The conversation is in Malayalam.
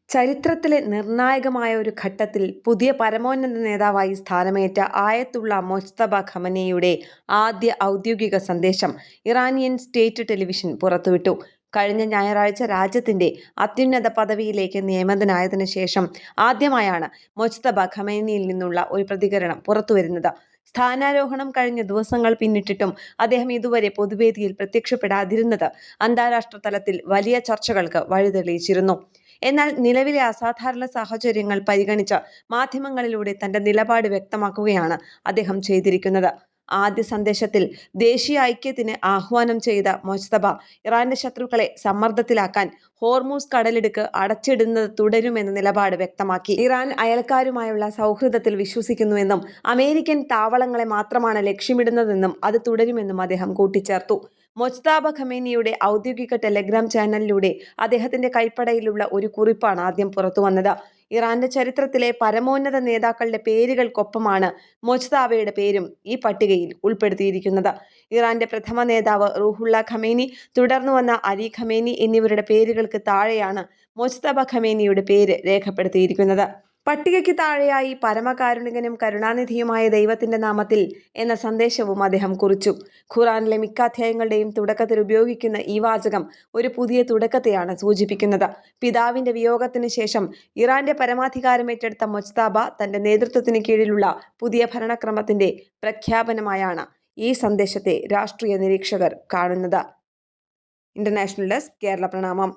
ചരിത്രത്തിലെ നിർണായകമായ ഒരു ഘട്ടത്തിൽ പുതിയ പരമോന്നത നേതാവായി സ്ഥാനമേറ്റ ആയത്തുള്ള മൊജ്തബ ഖമനേയുടെ ആദ്യ ഔദ്യോഗിക സന്ദേശം ഇറാനിയൻ സ്റ്റേറ്റ് ടെലിവിഷൻ പുറത്തുവിട്ടു. കഴിഞ്ഞ ഞായറാഴ്ച രാജ്യത്തിന്റെ അത്യുന്നത പദവിയിലേക്ക് നിയമിതനായതിനു ശേഷം ആദ്യമായാണ് മൊജ്തബ ഖമേനിയിൽ നിന്നുള്ള ഒരു പ്രതികരണം പുറത്തുവരുന്നത്. സ്ഥാനാരോഹണം കഴിഞ്ഞ ദിവസങ്ങൾ പിന്നിട്ടിട്ടും അദ്ദേഹം ഇതുവരെ പൊതുവേദിയിൽ പ്രത്യക്ഷപ്പെടാതിരുന്നത് അന്താരാഷ്ട്ര തലത്തിൽ വലിയ ചർച്ചകൾക്ക് വഴിതെളിയിച്ചിരുന്നു. എന്നാൽ നിലവിലെ അസാധാരണ സാഹചര്യങ്ങൾ പരിഗണിച്ച് മാധ്യമങ്ങളിലൂടെ തന്റെ നിലപാട് വ്യക്തമാക്കുകയാണ് അദ്ദേഹം ചെയ്തിരിക്കുന്നത്. ആദ്യ സന്ദേശത്തിൽ ദേശീയ ഐക്യത്തിന് ആഹ്വാനം ചെയ്ത മൊജ്തബ ഇറാന്റെ ശത്രുക്കളെ സമ്മർദ്ദത്തിലാക്കാൻ ഹോർമൂസ് കടലിടുക്ക് അടച്ചിടുന്നത് തുടരുമെന്ന നിലപാട് വ്യക്തമാക്കി. ഇറാൻ അയൽക്കാരുമായുള്ള സൗഹൃദത്തിൽ വിശ്വസിക്കുന്നുവെന്നും അമേരിക്കൻ താവളങ്ങളെ മാത്രമാണ് ലക്ഷ്യമിടുന്നതെന്നും അത് തുടരുമെന്നും അദ്ദേഹം കൂട്ടിച്ചേർത്തു. മൊജ്തബ ഖമേനിയുടെ ഔദ്യോഗിക ടെലഗ്രാം ചാനലിലൂടെ അദ്ദേഹത്തിന്റെ കൈപ്പടയിലുള്ള ഒരു കുറിപ്പാണ് ആദ്യം പുറത്തുവന്നത്. ഇറാന്റെ ചരിത്രത്തിലെ പരമോന്നത നേതാക്കളുടെ പേരുകൾക്കൊപ്പമാണ് മൊജ്തബയുടെ പേരും ഈ പട്ടികയിൽ ഉൾപ്പെടുത്തിയിരിക്കുന്നത്. ഇറാന്റെ പ്രഥമ നേതാവ് റൂഹുള്ള ഖമേനി, തുടർന്നു വന്ന അലി ഖമേനി എന്നിവരുടെ പേരുകൾക്ക് താഴെയാണ് മൊജ്തബ ഖമേനിയുടെ പേര് രേഖപ്പെടുത്തിയിരിക്കുന്നത്. പട്ടികയ്ക്ക് താഴെയായി പരമകാരുണികനും കരുണാനിധിയുമായ ദൈവത്തിന്റെ നാമത്തിൽ എന്ന സന്ദേശവും അദ്ദേഹം കുറിച്ചു. ഖുർആനിലെ മിക്ക അധ്യായങ്ങളുടെയും തുടക്കത്തിൽ ഉപയോഗിക്കുന്ന ഈ വാചകം ഒരു പുതിയ തുടക്കത്തെയാണ് സൂചിപ്പിക്കുന്നത്. പിതാവിന്റെ വിയോഗത്തിന് ശേഷം ഇറാന്റെ പരമാധികാരം ഏറ്റെടുത്ത മൊജ്തബ തന്റെ നേതൃത്വത്തിന് കീഴിലുള്ള പുതിയ ഭരണക്രമത്തിന്റെ പ്രഖ്യാപനമായാണ് ഈ സന്ദേശത്തെ രാഷ്ട്രീയ നിരീക്ഷകർ കാണുന്നത്. ഇന്റർനാഷണൽ ഡെസ്ക്, കേരള പ്രണാമം.